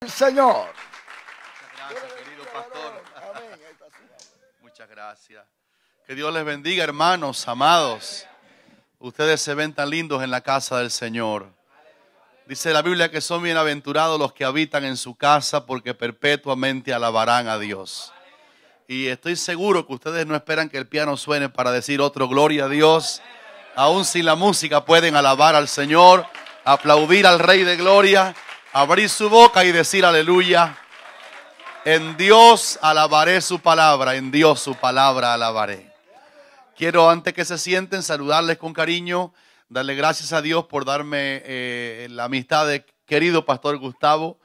El Señor. Muchas gracias, querido pastor. Muchas gracias. Que Dios les bendiga, hermanos, amados. Ustedes se ven tan lindos en la casa del Señor. Dice la Biblia que son bienaventurados los que habitan en su casa, porque perpetuamente alabarán a Dios. Y estoy seguro que ustedes no esperan que el piano suene para decir otro gloria a Dios. Aún sin la música pueden alabar al Señor, aplaudir al Rey de Gloria, abrir su boca y decir aleluya. En Dios alabaré su palabra, en Dios su palabra alabaré. Quiero, antes que se sienten, saludarles con cariño, darle gracias a Dios por darme la amistad de querido pastor Gustavo,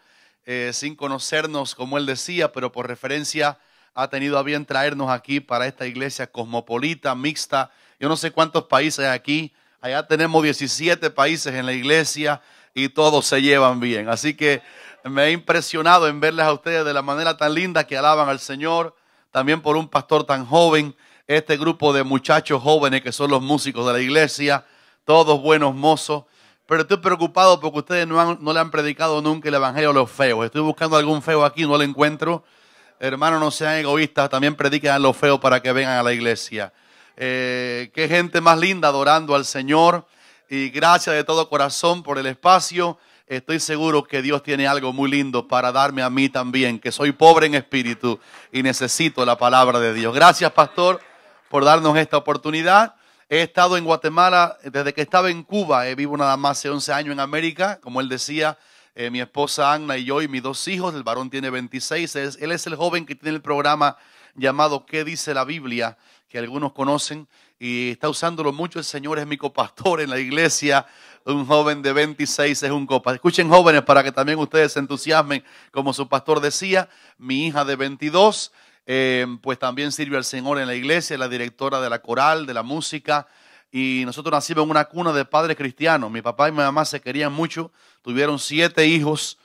sin conocernos como él decía, pero por referencia ha tenido a bien traernos aquí para esta iglesia cosmopolita, mixta. Yo no sé cuántos países hay aquí, allá tenemos 17 países en la iglesia y todos se llevan bien. Así que me he impresionado en verles a ustedes de la manera tan linda que alaban al Señor, también por un pastor tan joven, este grupo de muchachos jóvenes que son los músicos de la iglesia, todos buenos mozos. Pero estoy preocupado porque ustedes no le han predicado nunca el evangelio a los feos. Estoy buscando algún feo aquí, no lo encuentro. Hermanos, no sean egoístas, también prediquen a los feos para que vengan a la iglesia. Qué gente más linda adorando al Señor. Y gracias de todo corazón por el espacio. Estoy seguro que Dios tiene algo muy lindo para darme a mí también, que soy pobre en espíritu y necesito la palabra de Dios. Gracias, pastor, por darnos esta oportunidad. He estado en Guatemala desde que estaba en Cuba. Vivo nada más hace 11 años en América, como él decía. Mi esposa Anna y yo y mis dos hijos, el varón tiene 26, él es el joven que tiene el programa llamado ¿Qué dice la Biblia?, que algunos conocen, y está usándolo mucho. El Señor es mi copastor en la iglesia, un joven de 26 es un copastor. Escuchen, jóvenes, para que también ustedes se entusiasmen, como su pastor decía. Mi hija de 22, pues también sirve al Señor en la iglesia, la directora de la coral, de la música. Y nosotros nacimos en una cuna de padres cristianos. Mi papá y mi mamá se querían mucho. Tuvieron 7 hijos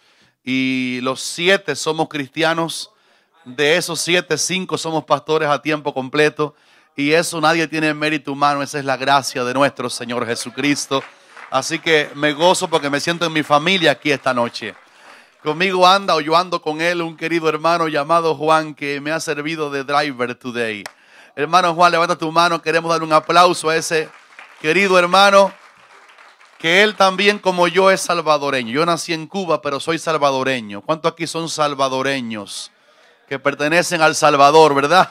y los 7 somos cristianos. De esos 7, 5 somos pastores a tiempo completo. Y eso nadie tiene mérito humano. Esa es la gracia de nuestro Señor Jesucristo. Así que me gozo porque me siento en mi familia aquí esta noche. Conmigo anda, o yo ando con él, un querido hermano llamado Juan, que me ha servido de driver today. Hermano Juan, levanta tu mano. Queremos dar un aplauso a ese querido hermano, que él también, como yo, es salvadoreño. Yo nací en Cuba, pero soy salvadoreño. ¿Cuántos aquí son salvadoreños que pertenecen al Salvador, verdad?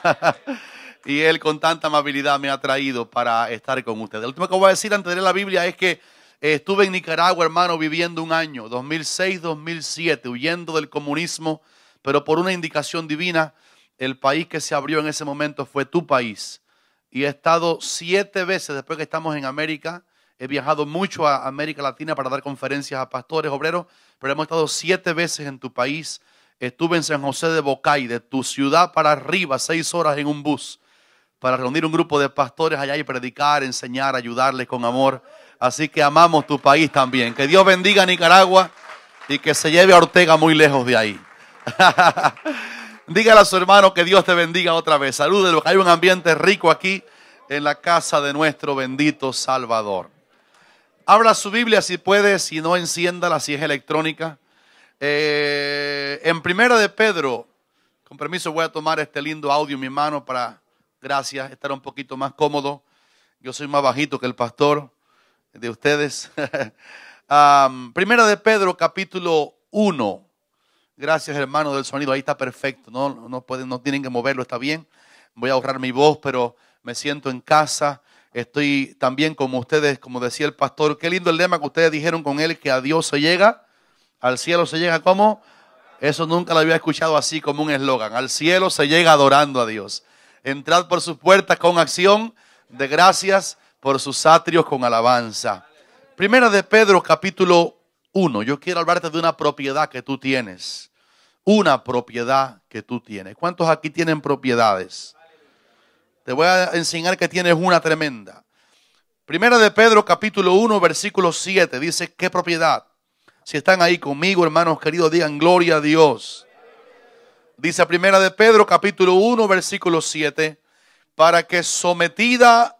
Y él con tanta amabilidad me ha traído para estar con ustedes. Lo último que voy a decir antes de leer la Biblia es que estuve en Nicaragua, hermano, viviendo un año, 2006-2007, huyendo del comunismo, pero por una indicación divina. El país que se abrió en ese momento fue tu país. Y he estado 7 veces después que estamos en América. He viajado mucho a América Latina para dar conferencias a pastores, obreros, pero hemos estado 7 veces en tu país. Estuve en San José de Bocay, de tu ciudad para arriba, 6 horas en un bus, para reunir un grupo de pastores allá y predicar, enseñar, ayudarles con amor. Así que amamos tu país también. Que Dios bendiga a Nicaragua y que se lleve a Ortega muy lejos de ahí. Dígale a su hermano que Dios te bendiga otra vez. Salúdelo, que hay un ambiente rico aquí en la casa de nuestro bendito Salvador. Abra su Biblia si puede, si no enciéndala, si es electrónica. En Primera de Pedro, con permiso voy a tomar este lindo audio en mi mano para, gracias, estar un poquito más cómodo. Yo soy más bajito que el pastor de ustedes. Primera de Pedro, capítulo 1. Gracias, hermano del sonido, ahí está perfecto. No tienen que moverlo, está bien. Voy a ahorrar mi voz, pero me siento en casa. Estoy también como ustedes, como decía el pastor. Qué lindo el lema que ustedes dijeron con él, que a Dios se llega, al cielo se llega. ¿Cómo? Eso nunca lo había escuchado así como un eslogan. Al cielo se llega adorando a Dios. Entrad por sus puertas con acción de gracias, por sus atrios con alabanza. Primera de Pedro, capítulo 1. Yo quiero hablarte de una propiedad que tú tienes. Una propiedad que tú tienes. ¿Cuántos aquí tienen propiedades? Te voy a enseñar que tienes una tremenda. Primera de Pedro, capítulo 1, versículo 7. Dice, ¿qué propiedad? Si están ahí conmigo, hermanos queridos, digan gloria a Dios. Dice Primera de Pedro, capítulo 1, versículo 7. Para que sometida,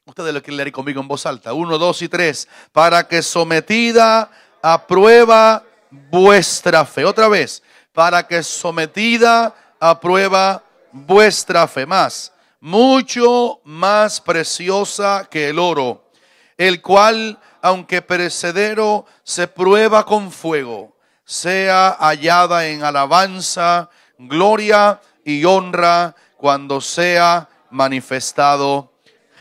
ustedes lo quieren leer conmigo en voz alta. 1, 2 y 3. Para que sometida a prueba vuestra fe. Otra vez, para que sometida a prueba vuestra fe. Más, mucho más preciosa que el oro, el cual, aunque perecedero, se prueba con fuego, sea hallada en alabanza, gloria y honra cuando sea manifestado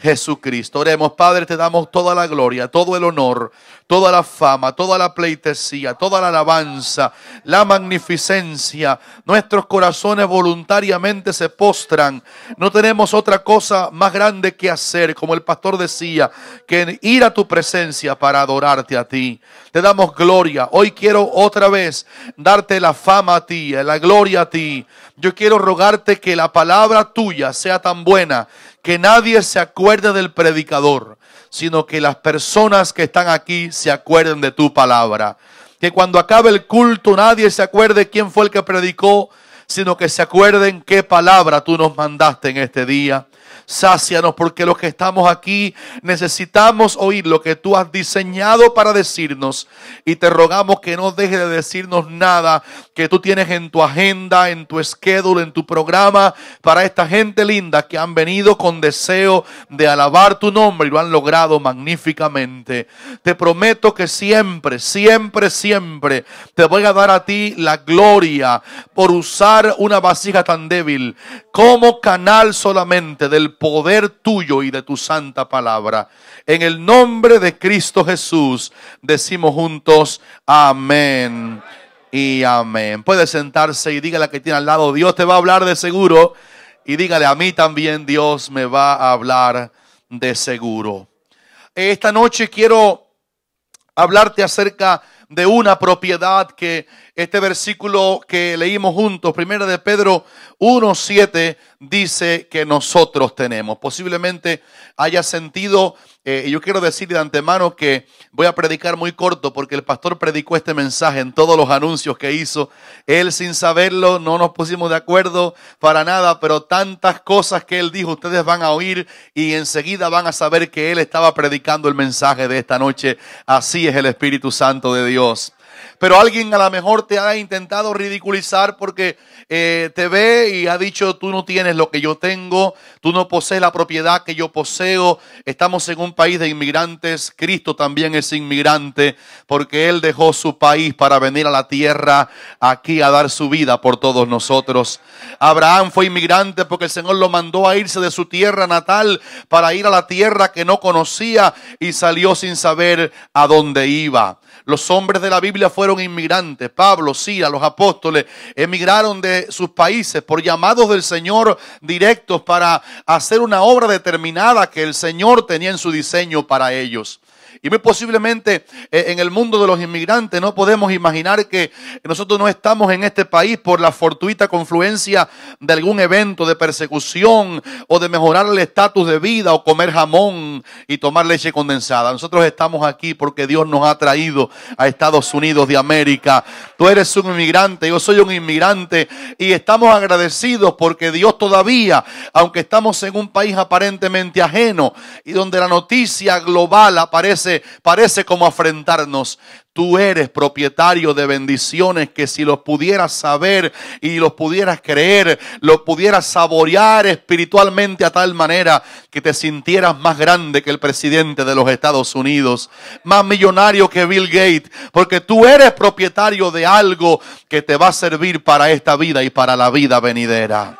Jesucristo. Oremos. Padre, te damos toda la gloria, todo el honor, toda la fama, toda la pleitesía, toda la alabanza, la magnificencia. Nuestros corazones voluntariamente se postran. No tenemos otra cosa más grande que hacer, como el pastor decía, que ir a tu presencia para adorarte a ti. Te damos gloria. Hoy quiero otra vez darte la fama a ti, la gloria a ti. Yo quiero rogarte que la palabra tuya sea tan buena que nadie se acuerde del predicador, sino que las personas que están aquí se acuerden de tu palabra. Que cuando acabe el culto nadie se acuerde quién fue el que predicó, sino que se acuerden qué palabra tú nos mandaste en este día. Sácianos, porque los que estamos aquí necesitamos oír lo que tú has diseñado para decirnos, y te rogamos que no dejes de decirnos nada que tú tienes en tu agenda, en tu schedule, en tu programa para esta gente linda que han venido con deseo de alabar tu nombre y lo han logrado magníficamente. Te prometo que siempre, siempre, siempre te voy a dar a ti la gloria por usar una vasija tan débil como canal solamente del poder tuyo y de tu santa palabra. En el nombre de Cristo Jesús decimos juntos amén y amén. Puede sentarse y dígale a que tiene al lado: Dios te va a hablar de seguro. Y dígale: a mí también Dios me va a hablar de seguro. Esta noche quiero hablarte acerca de una propiedad que este versículo que leímos juntos, 1 de Pedro 1:7, dice que nosotros tenemos. Posiblemente haya sentido, y yo quiero decir de antemano que voy a predicar muy corto porque el pastor predicó este mensaje en todos los anuncios que hizo. Él, sin saberlo, no nos pusimos de acuerdo para nada, pero tantas cosas que él dijo ustedes van a oír y enseguida van a saber que él estaba predicando el mensaje de esta noche. Así es el Espíritu Santo de Dios. Pero alguien a lo mejor te ha intentado ridiculizar porque te ve y ha dicho: tú no tienes lo que yo tengo, tú no posees la propiedad que yo poseo. Estamos en un país de inmigrantes. Cristo también es inmigrante porque Él dejó su país para venir a la tierra aquí a dar su vida por todos nosotros. Abraham fue inmigrante porque el Señor lo mandó a irse de su tierra natal para ir a la tierra que no conocía y salió sin saber a dónde iba. Los hombres de la Biblia fueron inmigrantes. Pablo, Silas, los apóstoles emigraron de sus países por llamados del Señor directos para hacer una obra determinada que el Señor tenía en su diseño para ellos. Y muy posiblemente en el mundo de los inmigrantes no podemos imaginar que nosotros no estamos en este país por la fortuita confluencia de algún evento de persecución o de mejorar el estatus de vida o comer jamón y tomar leche condensada. Nosotros estamos aquí porque Dios nos ha traído a Estados Unidos de América. Tú eres un inmigrante, yo soy un inmigrante y estamos agradecidos porque Dios todavía, aunque estamos en un país aparentemente ajeno y donde la noticia global parece como afrentarnos, tú eres propietario de bendiciones que si los pudieras saber y los pudieras creer, los pudieras saborear espiritualmente a tal manera que te sintieras más grande que el presidente de los Estados Unidos, más millonario que Bill Gates, porque tú eres propietario de algo que te va a servir para esta vida y para la vida venidera.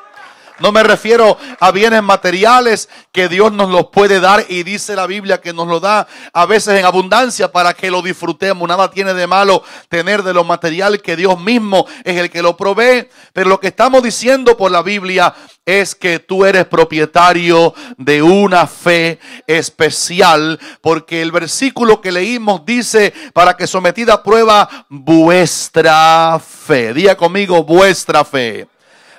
No me refiero a bienes materiales que Dios nos los puede dar y dice la Biblia que nos lo da a veces en abundancia para que lo disfrutemos. Nada tiene de malo tener de lo material que Dios mismo es el que lo provee. Pero lo que estamos diciendo por la Biblia es que tú eres propietario de una fe especial, porque el versículo que leímos dice: para que sometida a prueba vuestra fe. Diga conmigo: vuestra fe.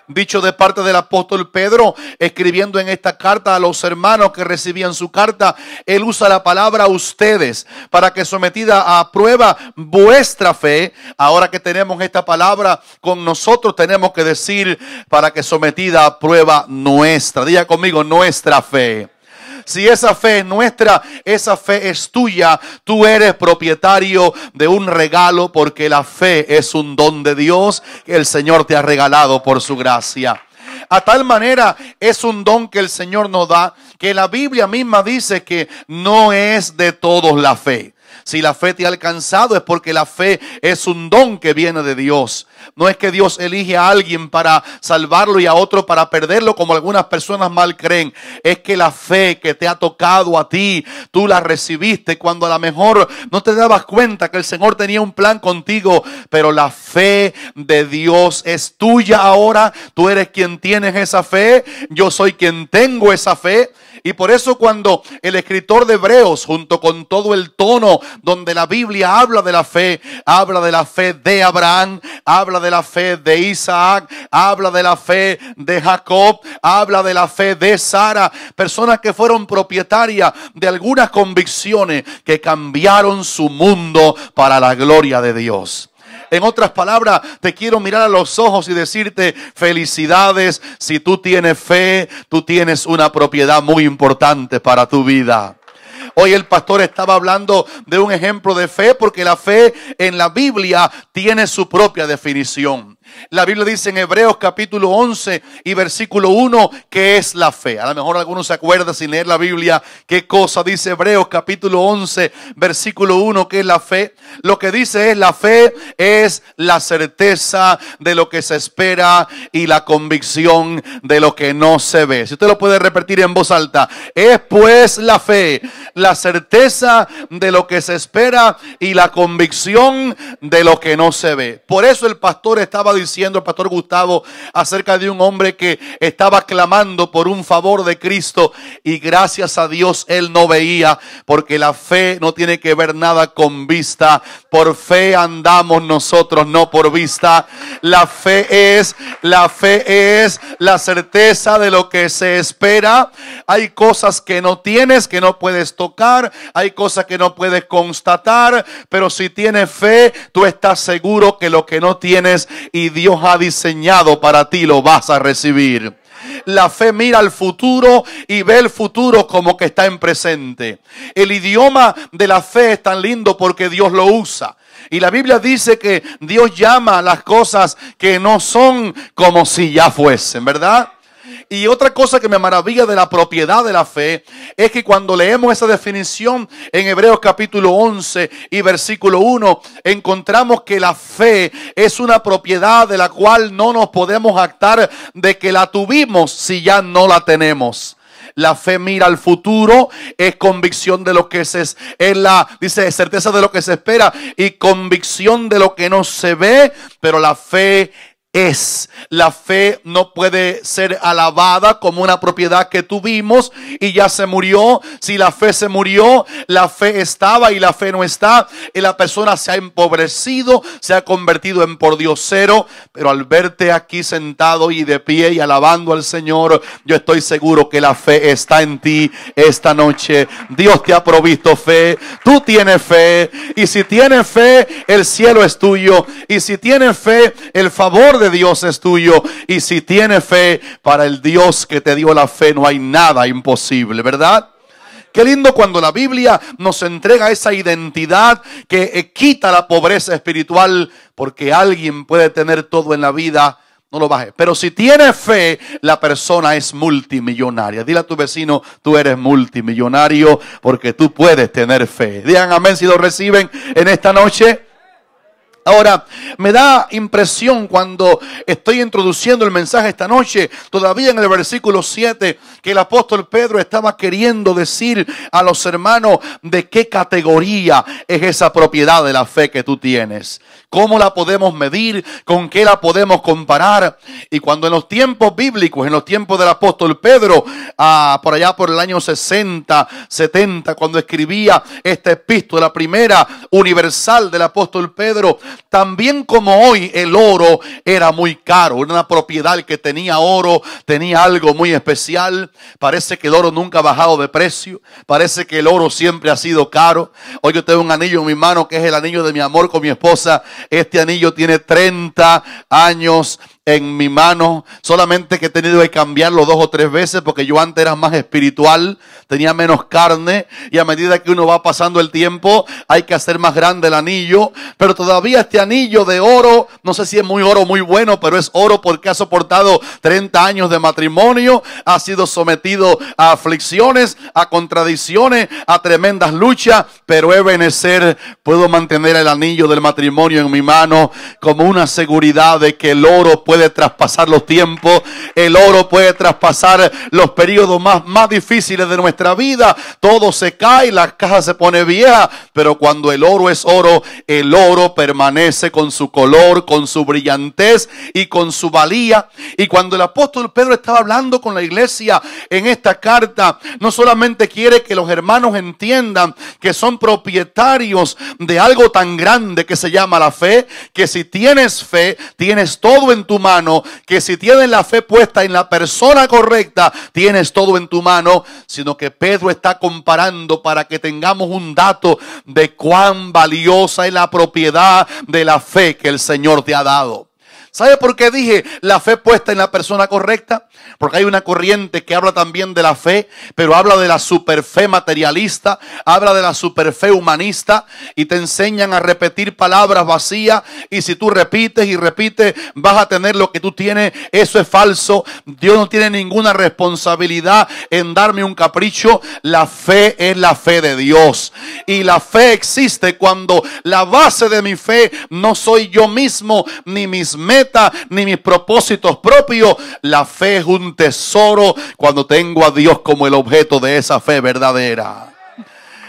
Dicho de parte del apóstol Pedro, escribiendo en esta carta a los hermanos que recibían su carta, él usa la palabra ustedes, para que sometida a prueba vuestra fe. Ahora que tenemos esta palabra con nosotros, tenemos que decir: para que sometida a prueba nuestra. Diga conmigo: nuestra fe. Si esa fe es nuestra, esa fe es tuya. Tú eres propietario de un regalo, porque la fe es un don de Dios que el Señor te ha regalado por su gracia. A tal manera es un don que el Señor nos da, que la Biblia misma dice que no es de todos la fe. Si la fe te ha alcanzado es porque la fe es un don que viene de Dios. No es que Dios elige a alguien para salvarlo y a otro para perderlo, como algunas personas mal creen. Es que la fe que te ha tocado a ti, tú la recibiste cuando a lo mejor no te dabas cuenta que el Señor tenía un plan contigo. Pero la fe de Dios es tuya ahora. Tú eres quien tienes esa fe. Yo soy quien tengo esa fe. Y por eso cuando el escritor de Hebreos, junto con todo el tono donde la Biblia habla de la fe de Abraham, habla de la fe de Isaac, habla de la fe de Jacob, habla de la fe de Sara, personas que fueron propietarias de algunas convicciones que cambiaron su mundo para la gloria de Dios. En otras palabras, te quiero mirar a los ojos y decirte felicidades. Si tú tienes fe, tú tienes una propiedad muy importante para tu vida. Hoy el pastor estaba hablando de un ejemplo de fe, porque la fe en la Biblia tiene su propia definición. La Biblia dice en Hebreos capítulo 11 y versículo 1 que es la fe. A lo mejor algunos se acuerdan sin leer la Biblia qué cosa dice Hebreos capítulo 11 versículo 1 que es la fe. Lo que dice es: la fe es la certeza de lo que se espera y la convicción de lo que no se ve. Si usted lo puede repetir en voz alta: es pues la fe, la certeza de lo que se espera y la convicción de lo que no se ve. Por eso el pastor estaba diciendo, el pastor Gustavo, acerca de un hombre que estaba clamando por un favor de Cristo y gracias a Dios él no veía, porque la fe no tiene que ver nada con vista. Por fe andamos nosotros, no por vista. La fe es la certeza de lo que se espera. Hay cosas que no tienes, que no puedes tocar, hay cosas que no puedes constatar, pero si tienes fe, tú estás seguro que lo que no tienes y Dios ha diseñado para ti lo vas a recibir. La fe mira al futuro y ve el futuro como que está en presente. El idioma de la fe es tan lindo porque Dios lo usa. Y la Biblia dice que Dios llama a las cosas que no son como si ya fuesen, ¿verdad? Y otra cosa que me maravilla de la propiedad de la fe es que cuando leemos esa definición en Hebreos capítulo 11 y versículo 1, encontramos que la fe es una propiedad de la cual no nos podemos jactar de que la tuvimos si ya no la tenemos. La fe mira al futuro, es convicción de lo que dice certeza de lo que se espera y convicción de lo que no se ve, pero la fe no puede ser alabada como una propiedad que tuvimos y ya se murió. Si la fe se murió, la fe estaba y la fe no está, y la persona se ha empobrecido, se ha convertido en pordiosero. Pero al verte aquí sentado y de pie y alabando al Señor, yo estoy seguro que la fe está en ti esta noche. Dios te ha provisto fe, tú tienes fe, y si tienes fe, el cielo es tuyo, y si tienes fe, el favor de Dios es tuyo, y si tienes fe, para el Dios que te dio la fe no hay nada imposible, ¿verdad? Qué lindo cuando la Biblia nos entrega esa identidad que quita la pobreza espiritual, porque alguien puede tener todo en la vida, no lo bajes, pero si tienes fe, la persona es multimillonaria. Dile a tu vecino: tú eres multimillonario porque tú puedes tener fe. Digan amén si lo reciben en esta noche. Ahora, me da impresión cuando estoy introduciendo el mensaje esta noche, todavía en el versículo 7, que el apóstol Pedro estaba queriendo decir a los hermanos de qué categoría es esa propiedad de la fe que tú tienes. ¿Cómo la podemos medir? ¿Con qué la podemos comparar? Y cuando en los tiempos bíblicos, en los tiempos del apóstol Pedro, por allá por el año 60, 70, cuando escribía esta epístola primera universal del apóstol Pedro, también como hoy el oro era muy caro, era una propiedad. El que tenía oro tenía algo muy especial. Parece que el oro nunca ha bajado de precio, parece que el oro siempre ha sido caro. Hoy yo tengo un anillo en mi mano que es el anillo de mi amor con mi esposa. Este anillo tiene 30 años en mi mano, solamente que he tenido que cambiarlo 2 o 3 veces porque yo antes era más espiritual, tenía menos carne, y a medida que uno va pasando el tiempo hay que hacer más grande el anillo, pero todavía este anillo de oro, no sé si es muy oro muy bueno, pero es oro porque ha soportado 30 años de matrimonio, ha sido sometido a aflicciones, a contradicciones, a tremendas luchas, pero Ebenezer, puedo mantener el anillo del matrimonio en mi mano como una seguridad de que el oro puede traspasar los tiempos, el oro puede traspasar los periodos más difíciles de nuestra vida. Todo se cae, la caja se pone vieja, pero cuando el oro es oro, el oro permanece con su color, con su brillantez y con su valía. Y cuando el apóstol Pedro estaba hablando con la iglesia en esta carta, no solamente quiere que los hermanos entiendan que son propietarios de algo tan grande que se llama la fe, que si tienes fe, tienes todo en tu mano, que si tienes la fe puesta en la persona correcta, tienes todo en tu mano, sino que Pedro está comparando para que tengamos un dato de cuán valiosa es la propiedad de la fe que el Señor te ha dado. ¿Sabe por qué dije la fe puesta en la persona correcta? Porque hay una corriente que habla también de la fe, pero habla de la superfe materialista, habla de la superfe humanista, y te enseñan a repetir palabras vacías, y si tú repites y repites vas a tener lo que tú tienes. Eso es falso. Dios no tiene ninguna responsabilidad en darme un capricho. La fe es la fe de Dios, y la fe existe cuando la base de mi fe no soy yo mismo, ni mis metas, ni mis propósitos propios. La fe es un tesoro cuando tengo a Dios como el objeto de esa fe verdadera.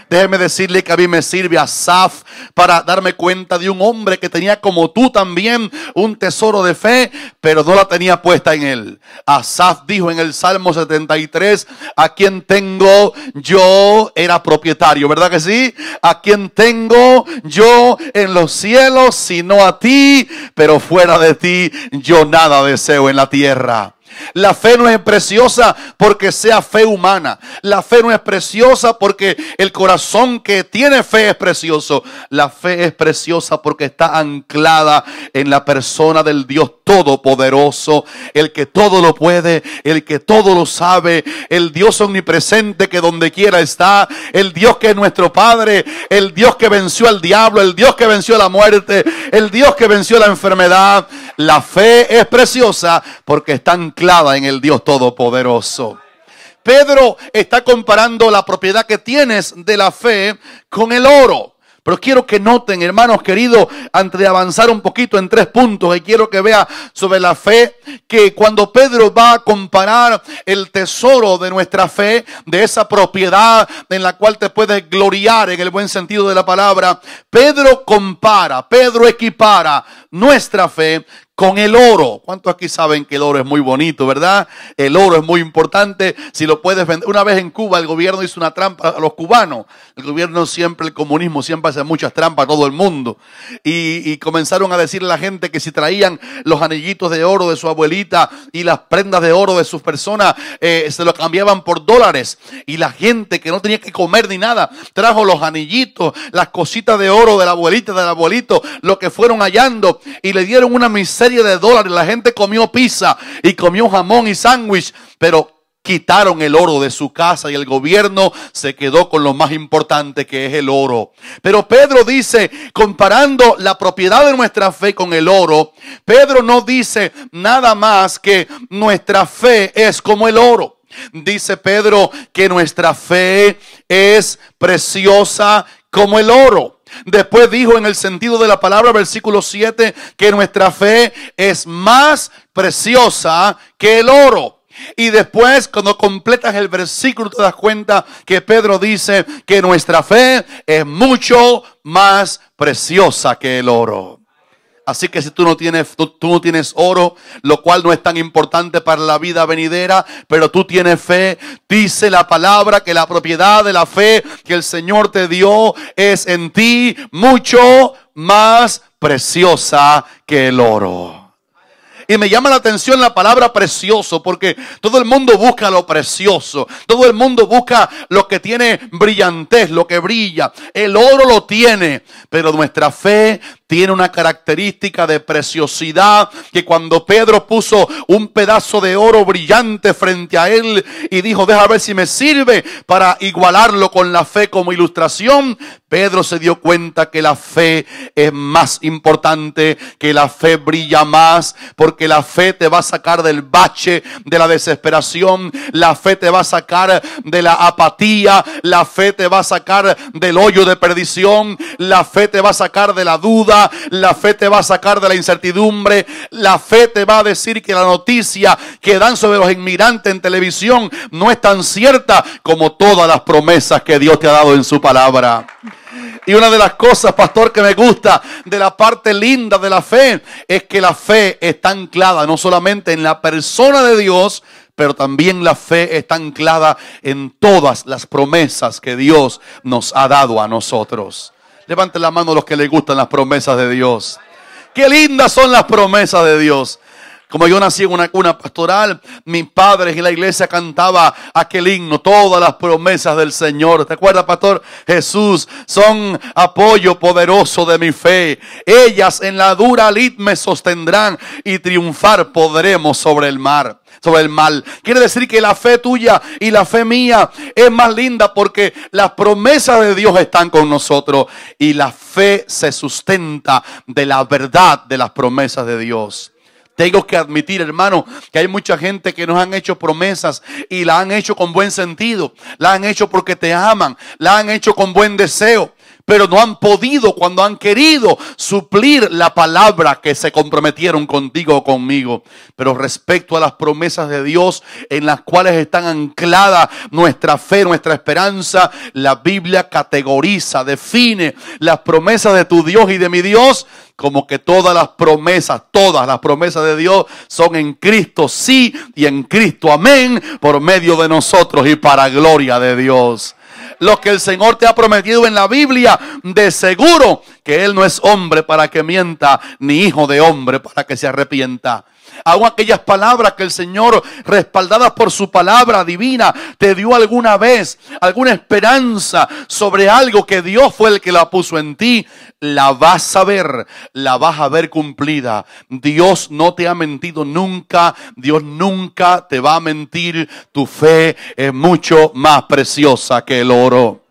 Déjeme decirle que a mí me sirve Asaf para darme cuenta de un hombre que tenía como tú también un tesoro de fe, pero no la tenía puesta en él. Asaf dijo en el Salmo 73, a quien tengo yo era propietario, ¿verdad que sí? A quien tengo yo en los cielos, sino a ti, pero fuera de ti yo nada deseo en la tierra. La fe no es preciosa porque sea fe humana. La fe no es preciosa porque el corazón que tiene fe es precioso. La fe es preciosa porque está anclada en la persona del Dios Todopoderoso, el que todo lo puede, el que todo lo sabe, el Dios omnipresente que donde quiera está, el Dios que es nuestro Padre, el Dios que venció al diablo, el Dios que venció la muerte, el Dios que venció la enfermedad. La fe es preciosa porque está anclada en el Dios Todopoderoso. Pedro está comparando la propiedad que tienes de la fe con el oro. Pero quiero que noten, hermanos queridos, antes de avanzar un poquito en 3 puntos, y quiero que vea sobre la fe, que cuando Pedro va a comparar el tesoro de nuestra fe, de esa propiedad en la cual te puedes gloriar en el buen sentido de la palabra, Pedro equipara nuestra fe con el oro. ¿Cuántos aquí saben que el oro es muy bonito, verdad? El oro es muy importante. Si lo puedes vender. Una vez en Cuba el gobierno hizo una trampa a los cubanos. El gobierno siempre, el comunismo siempre hace muchas trampas a todo el mundo. Y comenzaron a decirle a la gente que si traían los anillitos de oro de su abuelita y las prendas de oro de sus personas, se lo cambiaban por dólares. Y la gente que no tenía que comer ni nada, trajo los anillitos, las cositas de oro de la abuelita, del abuelito, lo que fueron hallando, y le dieron una miseria de dólares. La gente comió pizza y comió jamón y sándwich, pero quitaron el oro de su casa y el gobierno se quedó con lo más importante, que es el oro. Pero Pedro dice, comparando la propiedad de nuestra fe con el oro, Pedro no dice nada más que nuestra fe es como el oro. Dice Pedro que nuestra fe es preciosa como el oro. Después dijo en el sentido de la palabra, versículo 7, que nuestra fe es más preciosa que el oro. Y después, cuando completas el versículo, te das cuenta que Pedro dice que nuestra fe es mucho más preciosa que el oro. Así que si tú no tienes oro, lo cual no es tan importante para la vida venidera, pero tú tienes fe, dice la palabra que la propiedad de la fe que el Señor te dio es en ti mucho más preciosa que el oro. Y me llama la atención la palabra precioso, porque todo el mundo busca lo precioso. Todo el mundo busca lo que tiene brillantez, lo que brilla. El oro lo tiene, pero nuestra fe tiene una característica de preciosidad, que cuando Pedro puso un pedazo de oro brillante frente a él y dijo, deja ver si me sirve para igualarlo con la fe como ilustración, Pedro se dio cuenta que la fe es más importante, que la fe brilla más, porque la fe te va a sacar del bache de la desesperación, la fe te va a sacar de la apatía, la fe te va a sacar del hoyo de perdición, la fe te va a sacar de la duda, la fe te va a sacar de la incertidumbre, la fe te va a decir que la noticia que dan sobre los inmigrantes en televisión no es tan cierta como todas las promesas que Dios te ha dado en su palabra. Y una de las cosas, pastor, que me gusta de la parte linda de la fe es que la fe está anclada no solamente en la persona de Dios, pero también la fe está anclada en todas las promesas que Dios nos ha dado a nosotros. Levanten la mano los que les gustan las promesas de Dios. ¡Qué lindas son las promesas de Dios! Como yo nací en una cuna pastoral, mis padres en la iglesia cantaba aquel himno, todas las promesas del Señor. ¿Te acuerdas, pastor? Jesús, son apoyo poderoso de mi fe. Ellas en la dura lid me sostendrán y triunfar podremos sobre el mar. Sobre el mal. Quiere decir que la fe tuya y la fe mía es más linda porque las promesas de Dios están con nosotros y la fe se sustenta de la verdad de las promesas de Dios. Tengo que admitir, hermano, que hay mucha gente que nos han hecho promesas y la han hecho con buen sentido, la han hecho porque te aman, la han hecho con buen deseo, pero no han podido cuando han querido suplir la palabra que se comprometieron contigo o conmigo. Pero respecto a las promesas de Dios en las cuales están ancladas nuestra fe, nuestra esperanza, la Biblia categoriza, define las promesas de tu Dios y de mi Dios como que todas las promesas de Dios son en Cristo sí y en Cristo amén por medio de nosotros y para gloria de Dios. Lo que el Señor te ha prometido en la Biblia, de seguro que Él no es hombre para que mienta, ni hijo de hombre para que se arrepienta. Aún aquellas palabras que el Señor, respaldadas por su palabra divina, te dio alguna vez, alguna esperanza sobre algo que Dios fue el que la puso en ti, la vas a ver cumplida. Dios no te ha mentido nunca, Dios nunca te va a mentir. Tu fe es mucho más preciosa que el oro.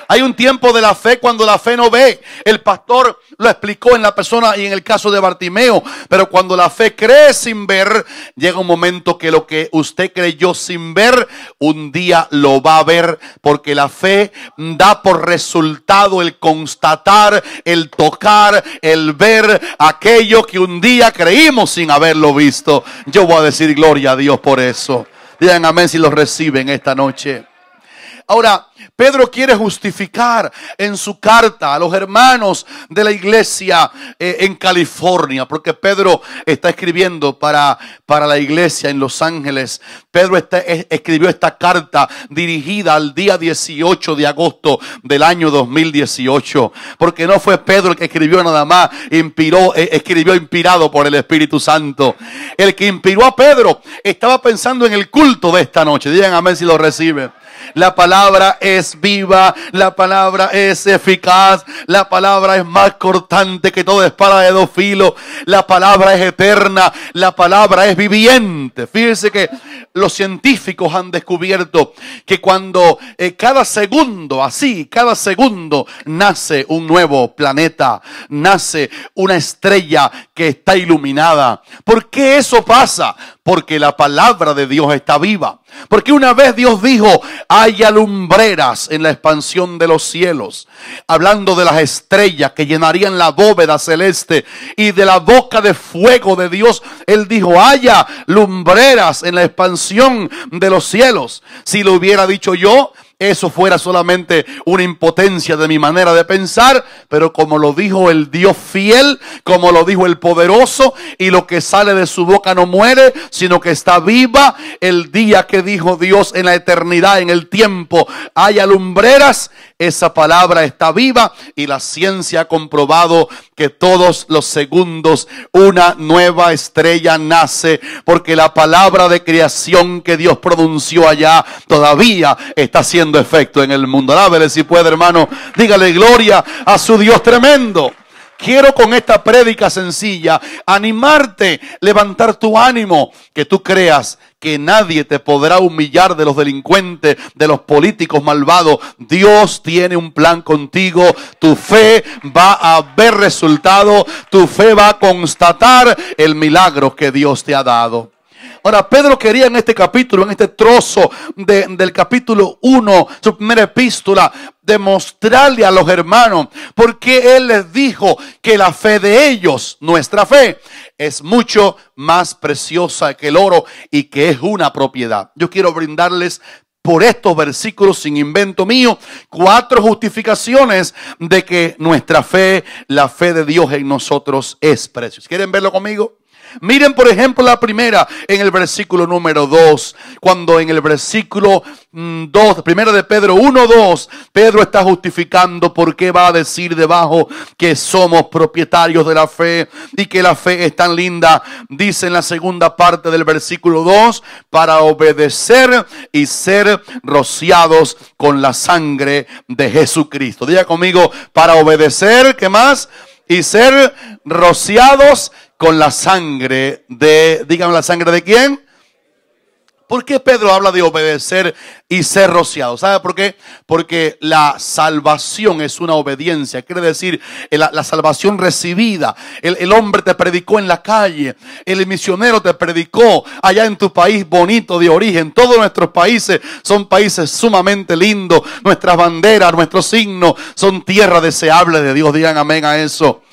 Hay un tiempo de la fe cuando la fe no ve. El pastor lo explicó en la persona y en el caso de Bartimeo. Pero cuando la fe cree sin ver, llega un momento que lo que usted creyó sin ver, un día lo va a ver. Porque la fe da por resultado el constatar, el tocar, el ver aquello que un día creímos sin haberlo visto. Yo voy a decir gloria a Dios por eso. Digan amén si lo reciben esta noche. Ahora, Pedro quiere justificar en su carta a los hermanos de la iglesia en California, porque Pedro está escribiendo para la iglesia en Los Ángeles. Pedro escribió esta carta dirigida al día 18 de agosto del año 2018, porque no fue Pedro el que escribió nada más, escribió inspirado por el Espíritu Santo. El que inspiró a Pedro estaba pensando en el culto de esta noche. Digan amén si lo reciben. La palabra es viva, la palabra es eficaz, la palabra es más cortante que toda espada de dos filos, la palabra es eterna, la palabra es viviente. Fíjense que los científicos han descubierto que cuando cada segundo nace un nuevo planeta, nace una estrella que está iluminada. ¿Por qué eso pasa? Porque la palabra de Dios está viva. Porque una vez Dios dijo, haya lumbreras en la expansión de los cielos, hablando de las estrellas que llenarían la bóveda celeste, y de la boca de fuego de Dios, Él dijo, haya lumbreras en la expansión de los cielos. Si lo hubiera dicho yo, eso fuera solamente una impotencia de mi manera de pensar, pero como lo dijo el Dios fiel, como lo dijo el poderoso, y lo que sale de su boca no muere, sino que está viva, el día que dijo Dios en la eternidad, en el tiempo, haya lumbreras, esa palabra está viva, y la ciencia ha comprobado que todos los segundos una nueva estrella nace, porque la palabra de creación que Dios pronunció allá todavía está haciendo efecto en el mundo. Alábele si puede, hermano. Dígale gloria a su Dios tremendo. quiero con esta prédica sencilla animarte, levantar tu ánimo, que tú creas que nadie te podrá humillar de los delincuentes, de los políticos malvados. Dios tiene un plan contigo. Tu fe va a ver resultado. Tu fe va a constatar el milagro que Dios te ha dado. Ahora, Pedro quería en este capítulo, en este trozo del capítulo 1, su primera epístola, demostrarle a los hermanos porque él les dijo que la fe de ellos, nuestra fe, es mucho más preciosa que el oro y que es una propiedad. Yo quiero brindarles por estos versículos, sin invento mío, 4 justificaciones de que nuestra fe, la fe de Dios en nosotros, es preciosa. ¿Quieren verlo conmigo? Miren, por ejemplo, la primera en el versículo número 2, cuando en el versículo 2, primera de Pedro 1:2, Pedro está justificando por qué va a decir debajo que somos propietarios de la fe y que la fe es tan linda. Dice en la segunda parte del versículo 2, para obedecer y ser rociados con la sangre de Jesucristo. Diga conmigo, para obedecer, ¿qué más? Y ser rociados con la sangre de, díganme, ¿la sangre de quién? ¿Por qué Pedro habla de obedecer y ser rociado? ¿Sabe por qué? Porque la salvación es una obediencia. Quiere decir, la salvación recibida. El hombre te predicó en la calle. El misionero te predicó allá en tu país bonito de origen. Todos nuestros países son países sumamente lindos. Nuestras banderas, nuestros signos son tierra deseable de Dios. Digan amén a eso.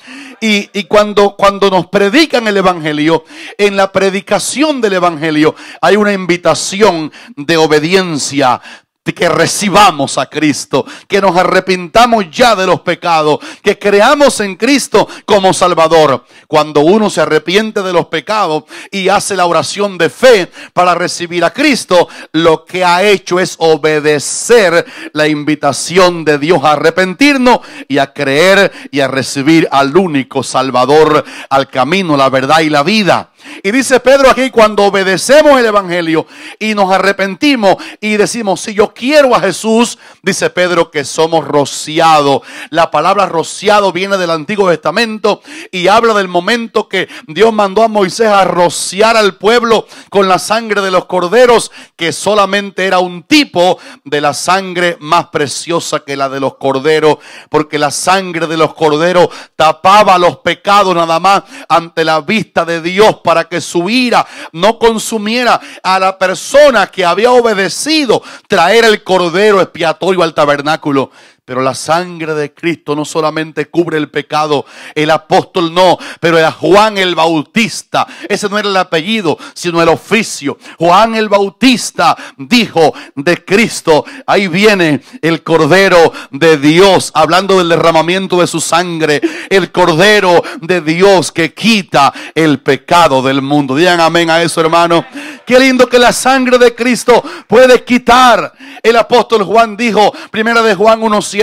Y cuando nos predican el evangelio, en la predicación del evangelio hay una invitación de obediencia, de que recibamos a Cristo, que nos arrepintamos ya de los pecados, que creamos en Cristo como Salvador. Cuando uno se arrepiente de los pecados y hace la oración de fe para recibir a Cristo, lo que ha hecho es obedecer la invitación de Dios a arrepentirnos y a creer y a recibir al único Salvador, al camino, la verdad y la vida. Y dice Pedro aquí, cuando obedecemos el evangelio y nos arrepentimos y decimos, si yo quiero a Jesús, dice Pedro que somos rociados. La palabra rociado viene del Antiguo Testamento y habla del momento que Dios mandó a Moisés a rociar al pueblo con la sangre de los corderos, que solamente era un tipo de la sangre más preciosa que la de los corderos, porque la sangre de los corderos tapaba los pecados nada más ante la vista de Dios, para que su ira no consumiera a la persona que había obedecido traer el cordero expiatorio al tabernáculo. Pero la sangre de Cristo no solamente cubre el pecado, el apóstol no, pero era Juan el Bautista, ese no era el apellido, sino el oficio. Juan el Bautista dijo de Cristo, ahí viene el Cordero de Dios, hablando del derramamiento de su sangre, el Cordero de Dios que quita el pecado del mundo. Digan amén a eso, hermano. Qué lindo que la sangre de Cristo puede quitar. El apóstol Juan dijo, primera de Juan 1:7,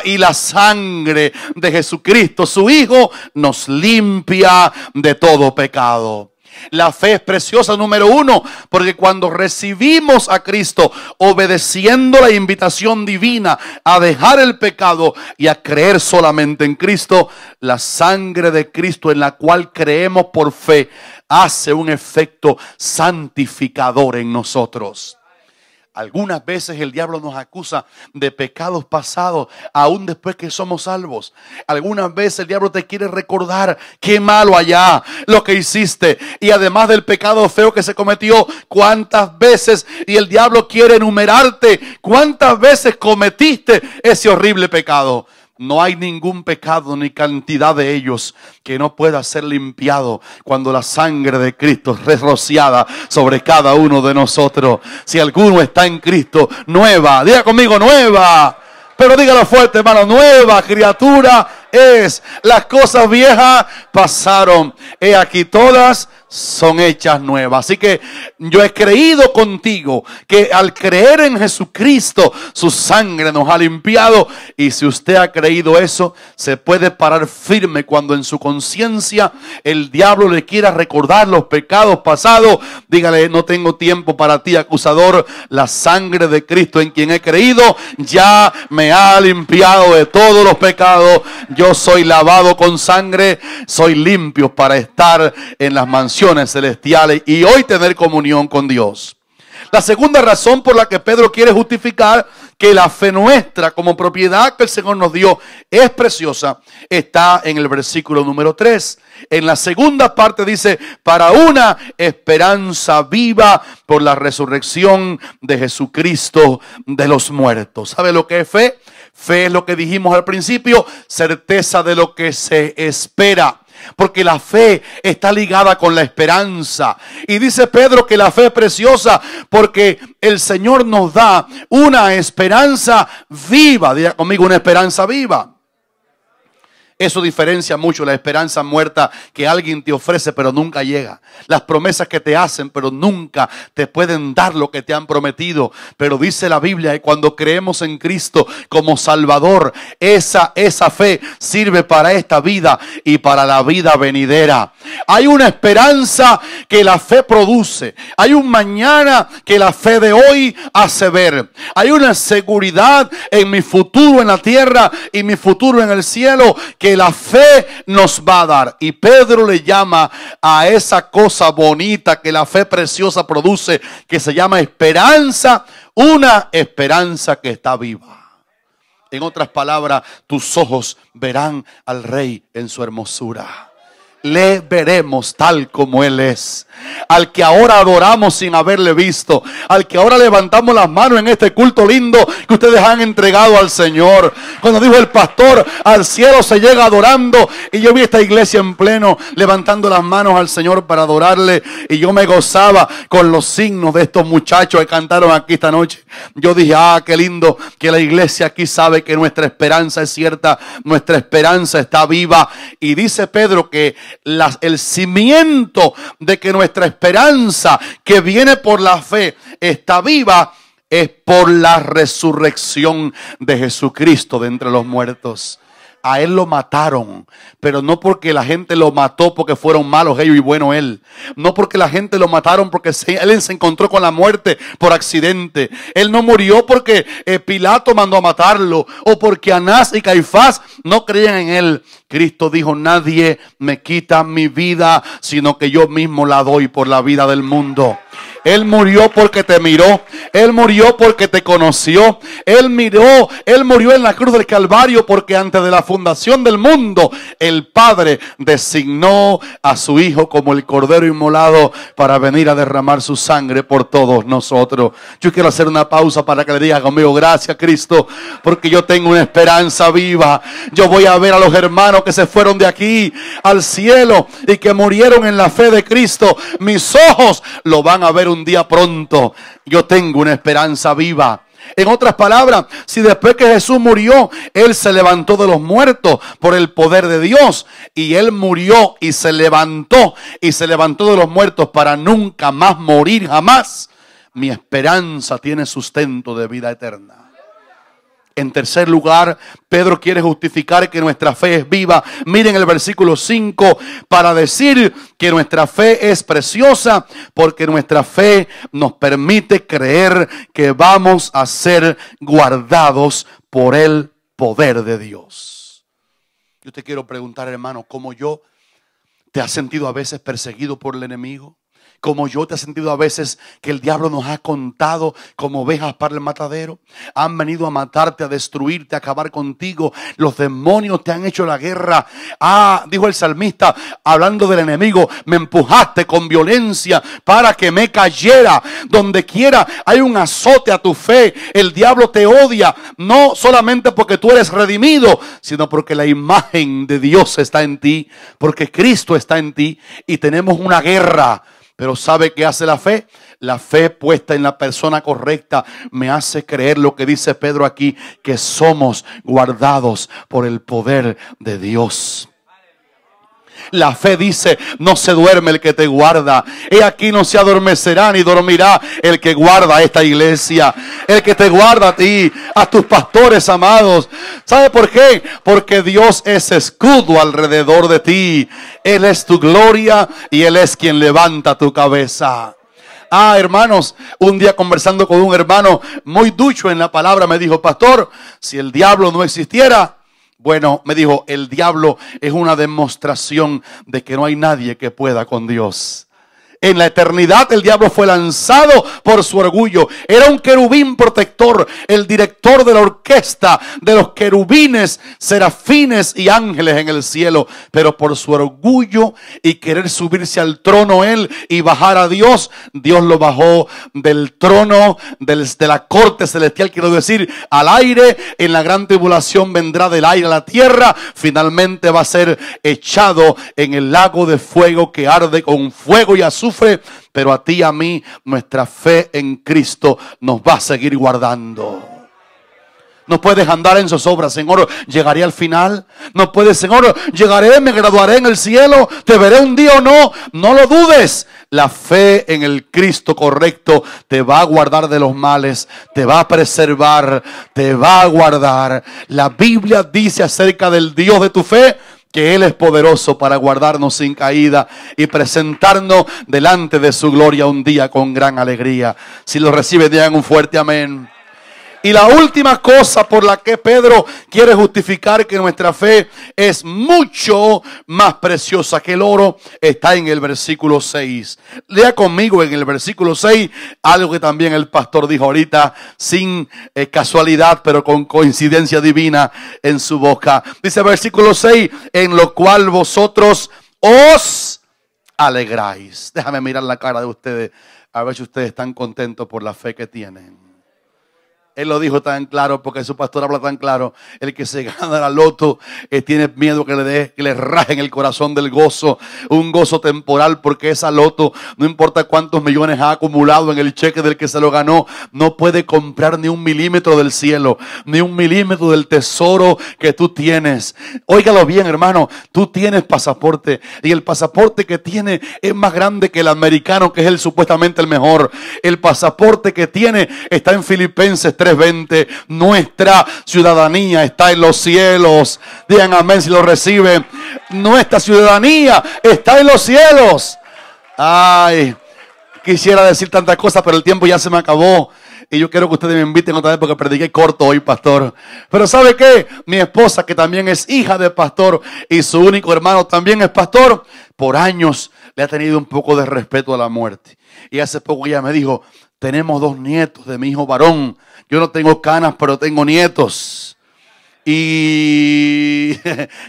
y la sangre de Jesucristo, su Hijo, nos limpia de todo pecado. La fe es preciosa, número 1, porque cuando recibimos a Cristo, obedeciendo la invitación divina a dejar el pecado y a creer solamente en Cristo, la sangre de Cristo en la cual creemos por fe hace un efecto santificador en nosotros. Algunas veces el diablo nos acusa de pecados pasados, aún después que somos salvos. Algunas veces el diablo te quiere recordar qué malo allá lo que hiciste. Y además del pecado feo que se cometió, cuántas veces, y el diablo quiere enumerarte cuántas veces cometiste ese horrible pecado. No hay ningún pecado ni cantidad de ellos que no pueda ser limpiado cuando la sangre de Cristo es rociada sobre cada uno de nosotros. Si alguno está en Cristo, nueva, diga conmigo, nueva. Pero dígalo fuerte, hermano, nueva criatura es. Las cosas viejas pasaron, he aquí todas son hechas nuevas. Así que yo he creído contigo que al creer en Jesucristo, su sangre nos ha limpiado. Y si usted ha creído eso, se puede parar firme cuando en su conciencia el diablo le quiera recordar los pecados pasados. Dígale: no tengo tiempo para ti, acusador. La sangre de Cristo en quien he creído ya me ha limpiado de todos los pecados. Yo soy lavado con sangre, soy limpio para estar en las mansiones celestiales y hoy tener comunión con Dios. La segunda razón por la que Pedro quiere justificar que la fe nuestra como propiedad que el Señor nos dio es preciosa está en el versículo número 3. En la segunda parte dice: para una esperanza viva por la resurrección de Jesucristo de los muertos. ¿Sabe lo que es fe? Fe es lo que dijimos al principio, certeza de lo que se espera. Porque la fe está ligada con la esperanza. Y dice Pedro que la fe es preciosa porque el Señor nos da una esperanza viva. Diga conmigo: una esperanza viva. Eso diferencia mucho la esperanza muerta que alguien te ofrece pero nunca llega. Las promesas que te hacen pero nunca te pueden dar lo que te han prometido. Pero dice la Biblia que cuando creemos en Cristo como Salvador, esa fe sirve para esta vida y para la vida venidera. Hay una esperanza que la fe produce. Hay un mañana que la fe de hoy hace ver. Hay una seguridad en mi futuro en la tierra y mi futuro en el cielo que la fe nos va a dar. Y Pedro le llama a esa cosa bonita que la fe preciosa produce, que se llama esperanza, una esperanza que está viva. En otras palabras, tus ojos verán al Rey en su hermosura. Le veremos tal como Él es. Al que ahora adoramos sin haberle visto. Al que ahora levantamos las manos en este culto lindo que ustedes han entregado al Señor. Cuando dijo el pastor: al cielo se llega adorando. Y yo vi esta iglesia en pleno levantando las manos al Señor para adorarle. Y yo me gozaba con los signos de estos muchachos que cantaron aquí esta noche. Yo dije: qué lindo que la iglesia aquí sabe que nuestra esperanza es cierta. Nuestra esperanza está viva. Y dice Pedro que el cimiento de que nuestra esperanza que viene por la fe está viva es por la resurrección de Jesucristo de entre los muertos. A Él lo mataron, pero no porque la gente lo mató porque fueron malos ellos y bueno Él. No porque la gente lo mataron porque Él se encontró con la muerte por accidente. Él no murió porque Pilato mandó a matarlo o porque Anás y Caifás no creían en Él. Cristo dijo: nadie me quita mi vida, sino que yo mismo la doy por la vida del mundo. Él murió porque te miró. Él murió porque te conoció. Él murió en la cruz del Calvario porque antes de la fundación del mundo el Padre designó a su Hijo como el Cordero inmolado para venir a derramar su sangre por todos nosotros. Yo quiero hacer una pausa para que le diga conmigo: gracias Cristo, porque yo tengo una esperanza viva. Yo voy a ver a los hermanos que se fueron de aquí al cielo y que murieron en la fe de Cristo. Mis ojos lo van a ver un día pronto. Yo tengo una esperanza viva. En otras palabras, si después que Jesús murió, Él se levantó de los muertos por el poder de Dios, y Él murió y se levantó de los muertos para nunca más morir jamás, mi esperanza tiene sustento de vida eterna. En tercer lugar, Pedro quiere justificar que nuestra fe es viva. Miren el versículo 5 para decir que nuestra fe es preciosa porque nuestra fe nos permite creer que vamos a ser guardados por el poder de Dios. Yo te quiero preguntar, hermano, ¿cómo yo te has sentido a veces perseguido por el enemigo? Como yo te has sentido a veces que el diablo nos ha contado como ovejas para el matadero. Han venido a matarte, a destruirte, a acabar contigo. Los demonios te han hecho la guerra. Dijo el salmista, hablando del enemigo: me empujaste con violencia para que me cayera. Donde quiera hay un azote a tu fe. El diablo te odia, no solamente porque tú eres redimido, sino porque la imagen de Dios está en ti, porque Cristo está en ti y tenemos una guerra. Pero ¿sabe qué hace la fe? La fe puesta en la persona correcta me hace creer lo que dice Pedro aquí, que somos guardados por el poder de Dios. La fe dice, no se duerme el que te guarda. He aquí no se adormecerá ni dormirá el que guarda esta iglesia. El que te guarda a ti, a tus pastores amados. ¿Sabe por qué? Porque Dios es escudo alrededor de ti. Él es tu gloria y Él es quien levanta tu cabeza. Hermanos, un día conversando con un hermano muy ducho en la palabra, me dijo, pastor, si el diablo no existiera, bueno, me dijo, el diablo es una demostración de que no hay nadie que pueda con Dios. En la eternidad el diablo fue lanzado por su orgullo. Era un querubín protector, el director de la orquesta de los querubines, serafines y ángeles en el cielo. Pero por su orgullo y querer subirse al trono él y bajar a Dios, Dios lo bajó del trono, de la corte celestial, quiero decir, al aire. En la gran tribulación vendrá del aire a la tierra. Finalmente va a ser echado en el lago de fuego que arde con fuego y azufre. Pero a ti y a mí, nuestra fe en Cristo nos va a seguir guardando. No puedes andar en zozobra, Señor, llegaré al final. No puedes, Señor, llegaré, me graduaré en el cielo, te veré un día o no. No lo dudes. La fe en el Cristo correcto te va a guardar de los males, te va a preservar, te va a guardar. La Biblia dice acerca del Dios de tu fe que Él es poderoso para guardarnos sin caída y presentarnos delante de su gloria un día con gran alegría. Si lo recibe, digan un fuerte amén. Y la última cosa por la que Pedro quiere justificar que nuestra fe es mucho más preciosa que el oro está en el versículo 6. Lea conmigo en el versículo 6 algo que también el pastor dijo ahorita sin casualidad, pero con coincidencia divina en su boca. Dice versículo 6, en lo cual vosotros os alegráis. Déjame mirar la cara de ustedes, a ver si ustedes están contentos por la fe que tienen. Él lo dijo tan claro porque su pastor habla tan claro. El que se gana la loto tiene miedo que le rajen el corazón del gozo. Un gozo temporal porque esa loto, no importa cuántos millones ha acumulado en el cheque del que se lo ganó, no puede comprar ni un milímetro del cielo, ni un milímetro del tesoro que tú tienes. Óigalo bien, hermano, tú tienes pasaporte y el pasaporte que tiene es más grande que el americano, que es supuestamente el mejor. El pasaporte que tiene está en Filipenses 3:20, nuestra ciudadanía está en los cielos. Digan amén si lo reciben. Nuestra ciudadanía está en los cielos. Ay, quisiera decir tantas cosas, pero el tiempo ya se me acabó. Y yo quiero que ustedes me inviten otra vez porque prediqué corto hoy, pastor. Pero ¿sabe qué? Mi esposa, que también es hija de pastor y su único hermano también es pastor, por años le ha tenido un poco de respeto a la muerte. Y hace poco ella me dijo, tenemos 2 nietos de mi hijo varón. Yo no tengo canas, pero tengo nietos. Y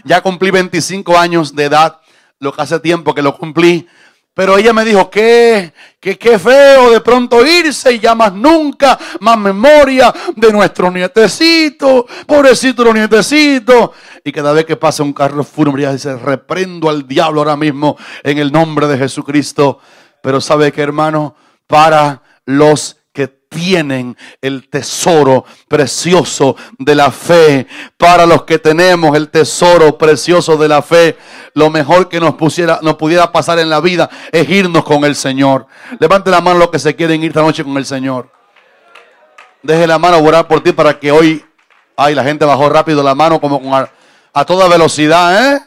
ya cumplí 25 años de edad, lo que hace tiempo que lo cumplí. Pero ella me dijo que feo de pronto irse y ya más nunca, más memoria de nuestros nietecitos, pobrecitos los nietecitos. Y cada vez que pasa un carro fúnebre, ella dice, reprendo al diablo ahora mismo en el nombre de Jesucristo. Pero ¿sabe qué, hermano? Para los que tienen el tesoro precioso de la fe, para los que tenemos el tesoro precioso de la fe, lo mejor que nos pudiera pasar en la vida es irnos con el Señor. Levante la mano los que se quieren ir esta noche con el Señor. Deje la mano orar por ti para que hoy, la gente bajó rápido la mano como a toda velocidad,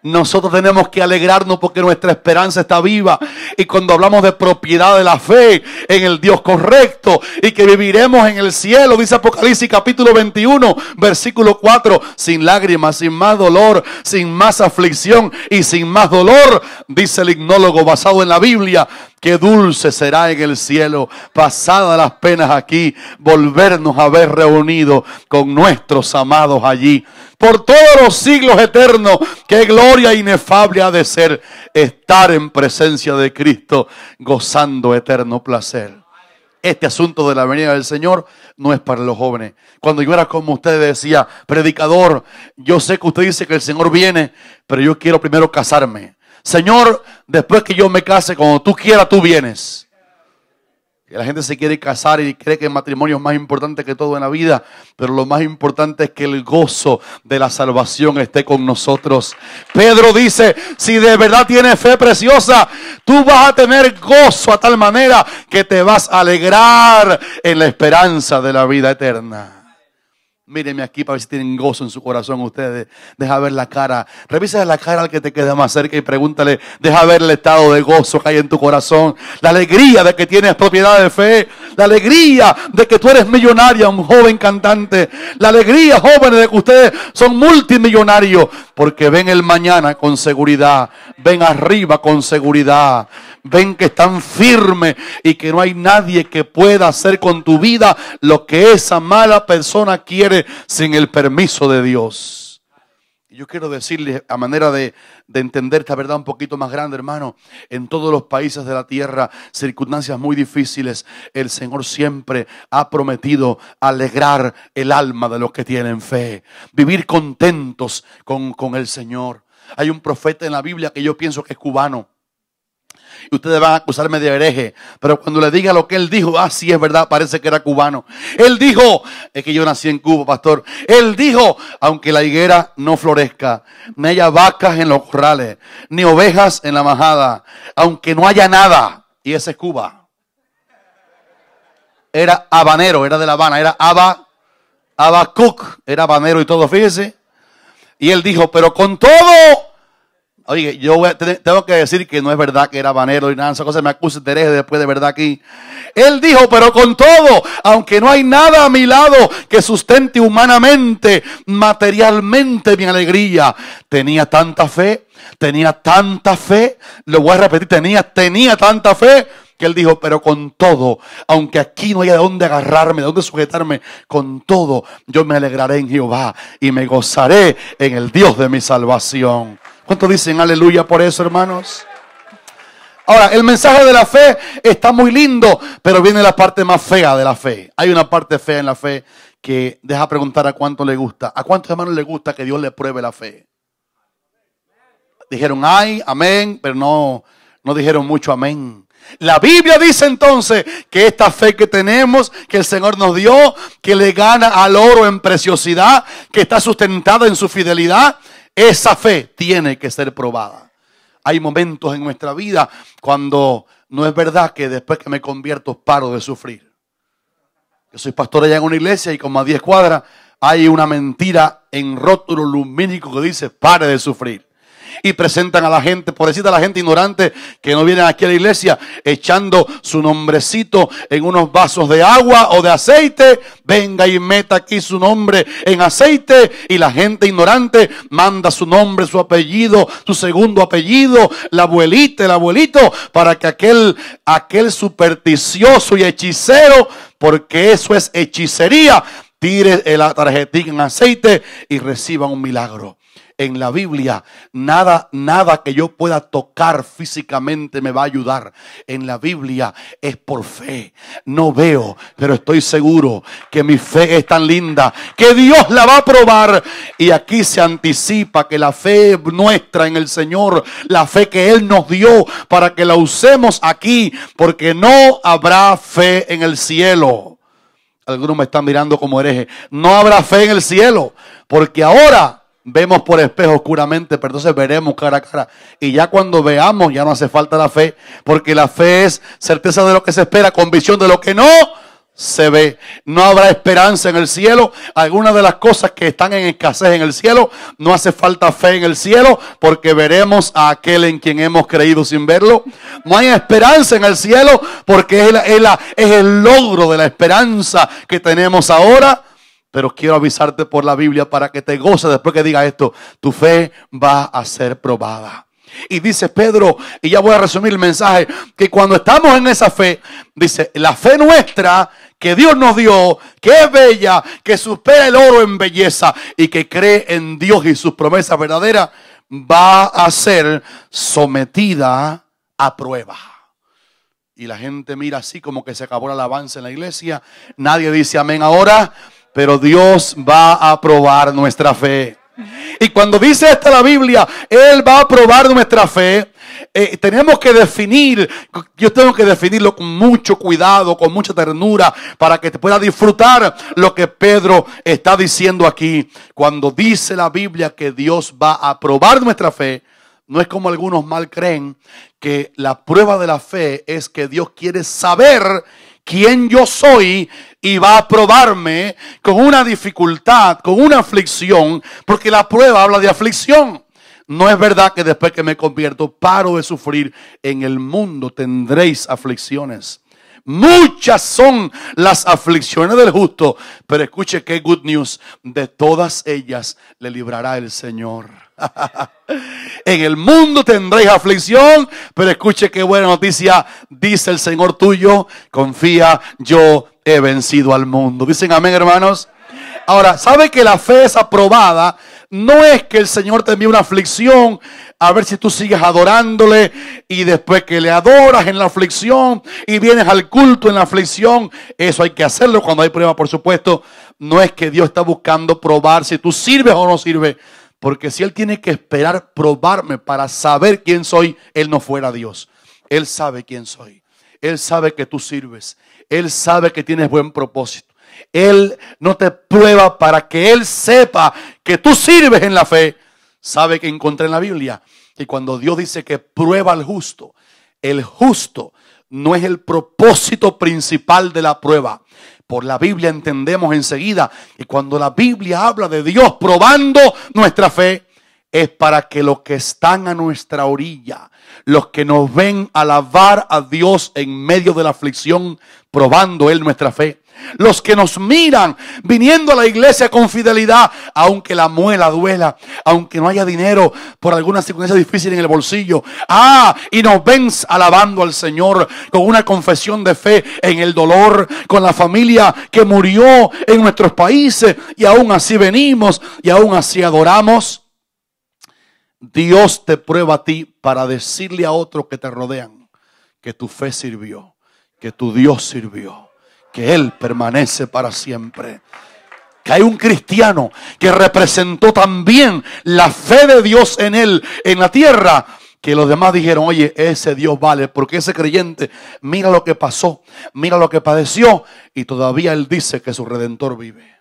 Nosotros tenemos que alegrarnos porque nuestra esperanza está viva. Y cuando hablamos de propiedad de la fe en el Dios correcto y que viviremos en el cielo, dice Apocalipsis capítulo 21, versículo 4, sin lágrimas, sin más dolor, sin más aflicción y sin más dolor, dice el himnólogo basado en la Biblia, qué dulce será en el cielo, pasadas las penas aquí, volvernos a ver reunidos con nuestros amados allí. Por todos los siglos eternos, qué gloria inefable ha de ser estar en presencia de Cristo, gozando eterno placer. Este asunto de la venida del Señor no es para los jóvenes. Cuando yo era como usted decía, predicador, yo sé que usted dice que el Señor viene, pero yo quiero primero casarme. Señor, después que yo me case, cuando tú quieras, tú vienes. Que la gente se quiere casar y cree que el matrimonio es más importante que todo en la vida, pero lo más importante es que el gozo de la salvación esté con nosotros. Pedro dice, si de verdad tienes fe preciosa, tú vas a tener gozo a tal manera que te vas a alegrar en la esperanza de la vida eterna. Míreme aquí para ver si tienen gozo en su corazón ustedes. Deja ver la cara. Revisa la cara al que te quede más cerca y pregúntale. Deja ver el estado de gozo que hay en tu corazón. La alegría de que tienes propiedad de fe. La alegría de que tú eres millonaria, un joven cantante. La alegría, jóvenes, de que ustedes son multimillonarios. Porque ven el mañana con seguridad. Ven arriba con seguridad. Ven que están firmes y que no hay nadie que pueda hacer con tu vida lo que esa mala persona quiere sin el permiso de Dios. Y yo quiero decirles, a manera de entender esta verdad un poquito más grande, hermano, en todos los países de la tierra, circunstancias muy difíciles, el Señor siempre ha prometido alegrar el alma de los que tienen fe, vivir contentos con el Señor. Hay un profeta en la Biblia que yo pienso que es cubano. Y ustedes van a acusarme de hereje, pero cuando le diga lo que él dijo, sí es verdad, parece que era cubano. Él dijo, es que yo nací en Cuba, pastor. Él dijo, aunque la higuera no florezca, ni haya vacas en los corrales, ni ovejas en la majada, aunque no haya nada. Y ese es Cuba. Era habanero, era de La Habana, era Habacuc, era habanero y todo, fíjese. Y él dijo, pero con todo... Oye, tengo que decir que no es verdad que era habanero y nada, esas cosas me acusan de hereje después de verdad aquí. Él dijo, pero con todo, aunque no hay nada a mi lado que sustente humanamente, materialmente mi alegría. Tenía tanta fe, lo voy a repetir, tenía tanta fe, que él dijo, pero con todo, aunque aquí no haya de dónde agarrarme, de dónde sujetarme, con todo, yo me alegraré en Jehová y me gozaré en el Dios de mi salvación. ¿Cuántos dicen aleluya por eso, hermanos? Ahora, el mensaje de la fe está muy lindo, pero viene la parte más fea de la fe. Hay una parte fea en la fe que deja preguntar a cuánto le gusta. ¿A cuántos hermanos le gusta que Dios le pruebe la fe? Dijeron ay, amén, pero no dijeron mucho amén. La Biblia dice entonces que esta fe que tenemos, que el Señor nos dio, que le gana al oro en preciosidad, que está sustentada en su fidelidad, esa fe tiene que ser probada. Hay momentos en nuestra vida cuando no es verdad que después que me convierto paro de sufrir. Yo soy pastor allá en una iglesia y como a 10 cuadras hay una mentira en rótulo lumínico que dice pare de sufrir. Y presentan a la gente, por decirte a la gente ignorante que no vienen aquí a la iglesia, echando su nombrecito en unos vasos de agua o de aceite. Venga y meta aquí su nombre en aceite. Y la gente ignorante manda su nombre, su apellido, su segundo apellido, la abuelita, el abuelito, para que aquel supersticioso y hechicero, porque eso es hechicería, tire la tarjetita en aceite y reciba un milagro. En la Biblia, nada que yo pueda tocar físicamente me va a ayudar. En la Biblia es por fe. No veo, pero estoy seguro que mi fe es tan linda que Dios la va a probar. Y aquí se anticipa que la fe nuestra en el Señor, la fe que Él nos dio para que la usemos aquí, porque no habrá fe en el cielo. Algunos me están mirando como hereje. No habrá fe en el cielo, porque ahora vemos por espejo oscuramente, pero entonces veremos cara a cara. Y ya cuando veamos, ya no hace falta la fe, porque la fe es certeza de lo que se espera, convicción de lo que no se ve. No habrá esperanza en el cielo. Algunas de las cosas que están en escasez en el cielo, no hace falta fe en el cielo, porque veremos a aquel en quien hemos creído sin verlo. No hay esperanza en el cielo, porque es el logro de la esperanza que tenemos ahora. Pero quiero avisarte por la Biblia para que te goces después que diga esto. Tu fe va a ser probada. Y dice Pedro, y ya voy a resumir el mensaje, que cuando estamos en esa fe, dice, la fe nuestra que Dios nos dio, que es bella, que supera el oro en belleza y que cree en Dios y sus promesas verdaderas, va a ser sometida a prueba. Y la gente mira así como que se acabó la alabanza en la iglesia. Nadie dice amén ahora. Pero Dios va a probar nuestra fe. Y cuando dice esta la Biblia, Él va a probar nuestra fe. Tenemos que definir, yo tengo que definirlo con mucho cuidado, con mucha ternura, para que te pueda disfrutar lo que Pedro está diciendo aquí. Cuando dice la Biblia que Dios va a probar nuestra fe, no es como algunos mal creen, que la prueba de la fe es que Dios quiere saber quién yo soy y va a probarme con una dificultad, con una aflicción, porque la prueba habla de aflicción. No es verdad que después que me convierto paro de sufrir. En el mundo tendréis aflicciones. Muchas son las aflicciones del justo, pero escuche qué good news, de todas ellas le librará el Señor. En el mundo tendréis aflicción, pero escuche qué buena noticia, dice el Señor tuyo, confía, yo he vencido al mundo. Dicen amén, hermanos. Ahora, ¿sabe que la fe es aprobada? No es que el Señor te envíe una aflicción a ver si tú sigues adorándole y después que le adoras en la aflicción y vienes al culto en la aflicción. Eso hay que hacerlo cuando hay prueba, por supuesto. No es que Dios está buscando probar si tú sirves o no sirves, porque si Él tiene que esperar probarme para saber quién soy, Él no fuera Dios. Él sabe quién soy. Él sabe que tú sirves. Él sabe que tienes buen propósito. Él no te prueba para que Él sepa que tú sirves en la fe. ¿Sabe que encontré en la Biblia? Que cuando Dios dice que prueba al justo, el justo no es el propósito principal de la prueba. Por la Biblia entendemos enseguida que cuando la Biblia habla de Dios probando nuestra fe, es para que los que están a nuestra orilla, los que nos ven alabar a Dios en medio de la aflicción, probando Él nuestra fe, los que nos miran viniendo a la iglesia con fidelidad, aunque la muela duela, aunque no haya dinero por alguna circunstancia difícil en el bolsillo, y nos ven alabando al Señor con una confesión de fe en el dolor, con la familia que murió en nuestros países, y aún así venimos y aún así adoramos. Dios te prueba a ti para decirle a otros que te rodean que tu fe sirvió, que tu Dios sirvió, que Él permanece para siempre. Que hay un cristiano que representó también la fe de Dios en Él, en la tierra, que los demás dijeron, oye, ese Dios vale, porque ese creyente, mira lo que pasó, mira lo que padeció, y todavía Él dice que su Redentor vive.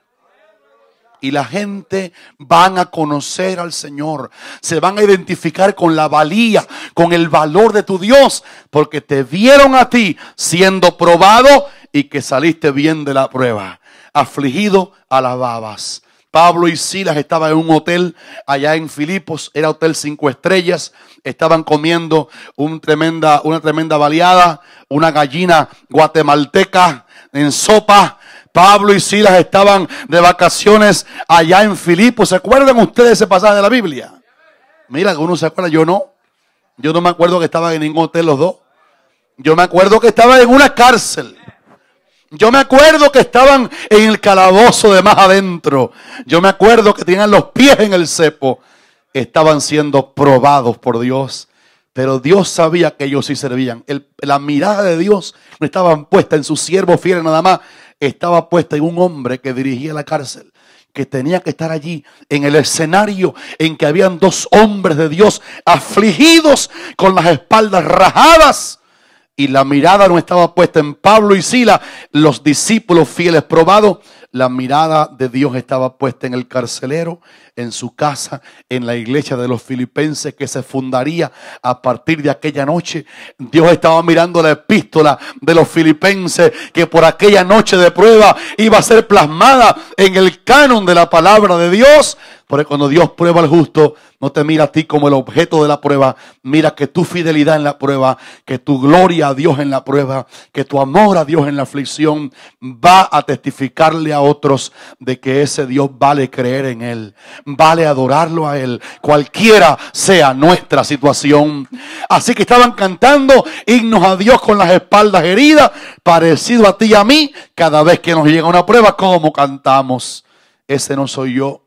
Y la gente van a conocer al Señor. Se van a identificar con la valía, con el valor de tu Dios. Porque te vieron a ti siendo probado y que saliste bien de la prueba. Afligido, alababas. Pablo y Silas estaban en un hotel allá en Filipos. Era hotel 5 estrellas. Estaban comiendo una tremenda baleada. Una gallina guatemalteca en sopa. Pablo y Silas estaban de vacaciones allá en Filipos. ¿Se acuerdan ustedes de ese pasaje de la Biblia? Mira, uno se acuerda, yo no. Yo no me acuerdo que estaban en ningún hotel los dos. Yo me acuerdo que estaban en una cárcel. Yo me acuerdo que estaban en el calabozo de más adentro. Yo me acuerdo que tenían los pies en el cepo. Estaban siendo probados por Dios. Pero Dios sabía que ellos sí servían. La mirada de Dios no estaba puesta en sus siervos fieles nada más. Estaba puesta en un hombre que dirigía la cárcel, que tenía que estar allí en el escenario en que habían dos hombres de Dios afligidos con las espaldas rajadas. Y la mirada no estaba puesta en Pablo y Silas, los discípulos fieles probados. La mirada de Dios estaba puesta en el carcelero, en su casa, en la iglesia de los filipenses que se fundaría a partir de aquella noche. Dios estaba mirando la epístola de los filipenses que por aquella noche de prueba iba a ser plasmada en el canon de la palabra de Dios. Porque cuando Dios prueba al justo, no te mira a ti como el objeto de la prueba. Mira que tu fidelidad en la prueba, que tu gloria a Dios en la prueba, que tu amor a Dios en la aflicción va a testificarle a otros de que ese Dios vale creer en Él, vale adorarlo a Él, cualquiera sea nuestra situación. Así que estaban cantando himnos a Dios con las espaldas heridas, parecido a ti y a mí. Cada vez que nos llega una prueba, ¿cómo cantamos? Ese no soy yo.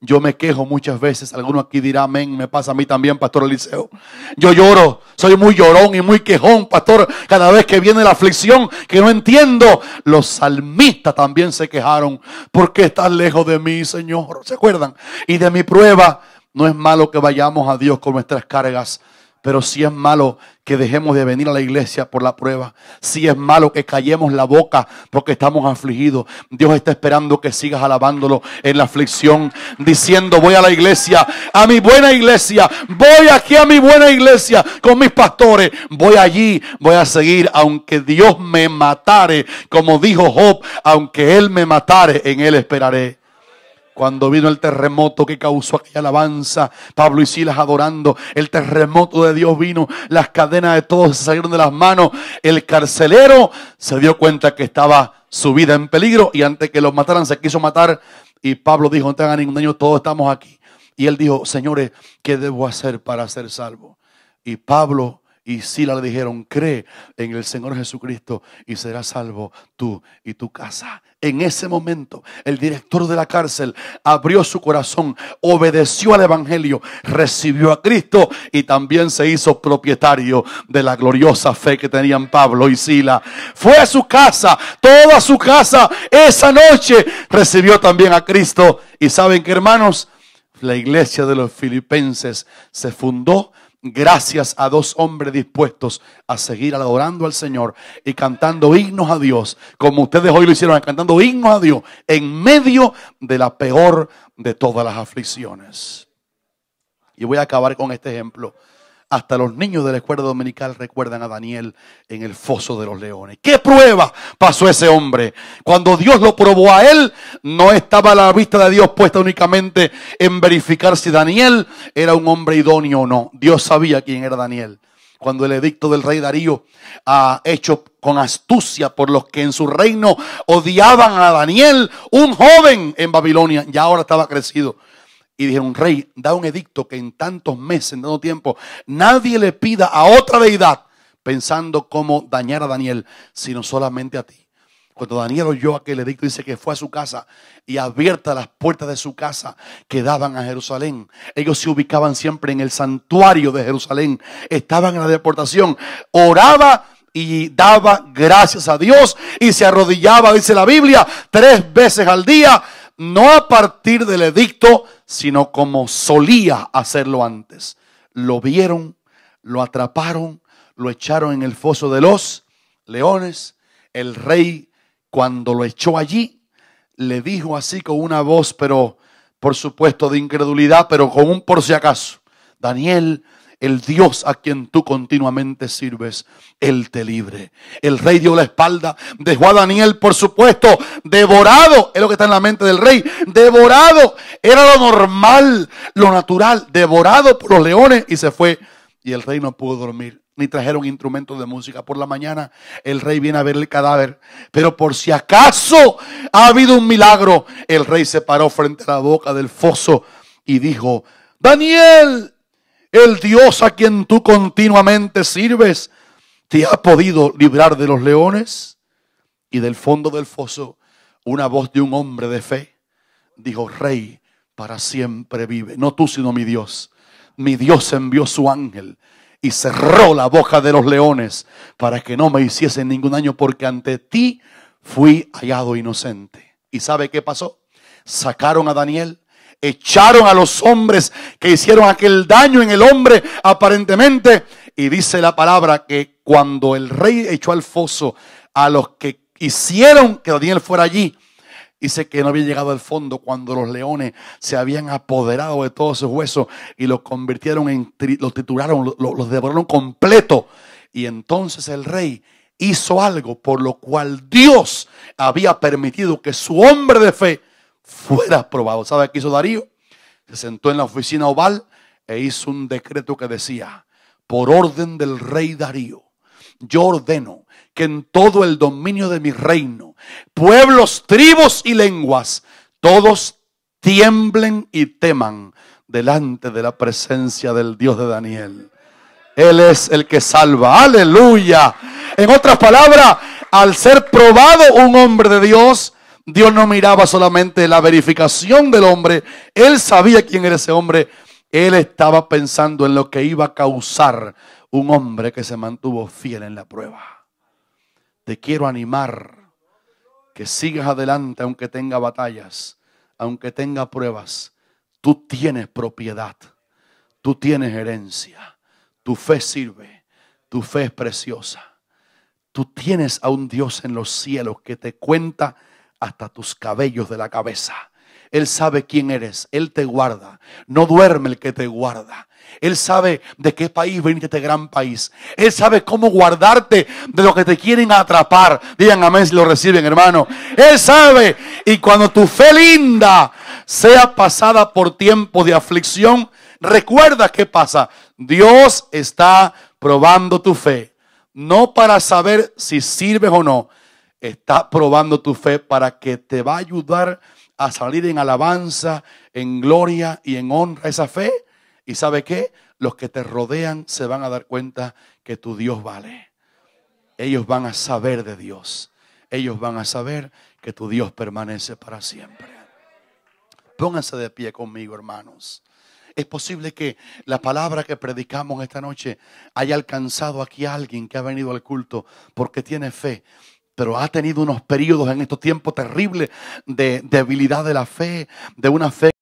Yo me quejo muchas veces. Alguno aquí dirá amén. Me pasa a mí también, Pastor Eliseo. Yo lloro. Soy muy llorón y muy quejón, pastor. Cada vez que viene la aflicción que no entiendo. Los salmistas también se quejaron. ¿Por qué estás lejos de mí, Señor? ¿Se acuerdan? Y de mi prueba. No es malo que vayamos a Dios con nuestras cargas. Pero sí es malo que dejemos de venir a la iglesia por la prueba. Sí es malo que callemos la boca porque estamos afligidos. Dios está esperando que sigas alabándolo en la aflicción, diciendo: voy a la iglesia, a mi buena iglesia. Voy aquí a mi buena iglesia con mis pastores. Voy allí, voy a seguir aunque Dios me matare. Como dijo Job, aunque Él me matare, en Él esperaré. Cuando vino el terremoto que causó aquella alabanza, Pablo y Silas adorando, el terremoto de Dios vino, las cadenas de todos se salieron de las manos, el carcelero se dio cuenta que estaba su vida en peligro y antes que los mataran se quiso matar y Pablo dijo: no tengan ningún daño, todos estamos aquí. Y él dijo: señores, ¿qué debo hacer para ser salvo? Y Pablo y Silas le dijeron: cree en el Señor Jesucristo y serás salvo tú y tu casa. En ese momento el director de la cárcel abrió su corazón, obedeció al evangelio, recibió a Cristo y también se hizo propietario de la gloriosa fe que tenían Pablo y Silas. Fue a su casa, toda su casa esa noche recibió también a Cristo. Y saben que, hermanos, la iglesia de los filipenses se fundó gracias a dos hombres dispuestos a seguir adorando al Señor y cantando himnos a Dios, como ustedes hoy lo hicieron, cantando himnos a Dios en medio de la peor de todas las aflicciones. Y voy a acabar con este ejemplo. Hasta los niños de la escuela dominical recuerdan a Daniel en el foso de los leones. ¿Qué prueba pasó ese hombre? Cuando Dios lo probó a él, no estaba la vista de Dios puesta únicamente en verificar si Daniel era un hombre idóneo o no. Dios sabía quién era Daniel. Cuando el edicto del rey Darío, hecho con astucia por los que en su reino odiaban a Daniel, un joven en Babilonia, ya ahora estaba crecido. Y dijeron: rey, da un edicto que en tantos meses, en tanto tiempo, nadie le pida a otra deidad pensando cómo dañar a Daniel, sino solamente a ti. Cuando Daniel oyó aquel edicto, dice que fue a su casa y abiertas las puertas de su casa que daban a Jerusalén. Ellos se ubicaban siempre en el santuario de Jerusalén. Estaban en la deportación. Oraba y daba gracias a Dios y se arrodillaba, dice la Biblia, 3 veces al día. No a partir del edicto, sino como solía hacerlo antes. Lo vieron, lo atraparon, lo echaron en el foso de los leones. El rey, cuando lo echó allí, le dijo así con una voz, pero por supuesto de incredulidad, pero con un por si acaso: Daniel, el Dios a quien tú continuamente sirves, Él te libre. El rey dio la espalda, dejó a Daniel, por supuesto, devorado. Es lo que está en la mente del rey. Devorado. Era lo normal, lo natural. Devorado por los leones y se fue. Y el rey no pudo dormir, ni trajeron instrumentos de música. Por la mañana el rey viene a ver el cadáver, pero por si acaso ha habido un milagro, el rey se paró frente a la boca del foso y dijo: Daniel, el Dios a quien tú continuamente sirves, ¿te ha podido librar de los leones? Y del fondo del foso, una voz de un hombre de fe dijo: Rey, para siempre vive. No tú, sino mi Dios. Mi Dios envió su ángel y cerró la boca de los leones para que no me hiciesen ningún daño, porque ante ti fui hallado inocente. ¿Y sabe qué pasó? Sacaron a Daniel, echaron a los hombres que hicieron aquel daño en el hombre aparentemente, y dice la palabra que cuando el rey echó al foso a los que hicieron que Daniel fuera allí, dice que no había llegado al fondo cuando los leones se habían apoderado de todos sus huesos y los convirtieron los trituraron, los devoraron completo. Y entonces el rey hizo algo por lo cual Dios había permitido que su hombre de fe fuera probado. ¿Sabe qué hizo Darío? Se sentó en la oficina oval e hizo un decreto que decía: por orden del rey Darío, yo ordeno que en todo el dominio de mi reino, pueblos, tribus y lenguas, todos tiemblen y teman delante de la presencia del Dios de Daniel. Él es el que salva. ¡Aleluya! En otras palabras, al ser probado un hombre de Dios, Dios no miraba solamente la verificación del hombre. Él sabía quién era ese hombre. Él estaba pensando en lo que iba a causar un hombre que se mantuvo fiel en la prueba. Te quiero animar que sigas adelante aunque tenga batallas, aunque tenga pruebas. Tú tienes propiedad, tú tienes herencia, tu fe sirve, tu fe es preciosa. Tú tienes a un Dios en los cielos que te cuenta hasta tus cabellos de la cabeza. Él sabe quién eres, Él te guarda. No duerme el que te guarda. Él sabe de qué país veniste, este gran país. Él sabe cómo guardarte de lo que te quieren atrapar. Digan amén si lo reciben, hermano. Él sabe. Y cuando tu fe linda sea pasada por tiempo de aflicción, recuerda qué pasa. Dios está probando tu fe. No para saber si sirves o no. Está probando tu fe para que te va a ayudar a salir en alabanza, en gloria y en honra esa fe. ¿Y sabe qué? Los que te rodean se van a dar cuenta que tu Dios vale. Ellos van a saber de Dios. Ellos van a saber que tu Dios permanece para siempre. Pónganse de pie conmigo, hermanos. Es posible que la palabra que predicamos esta noche haya alcanzado aquí a alguien que ha venido al culto porque tiene fe, pero ha tenido unos periodos en estos tiempos terribles de debilidad de la fe, de una fe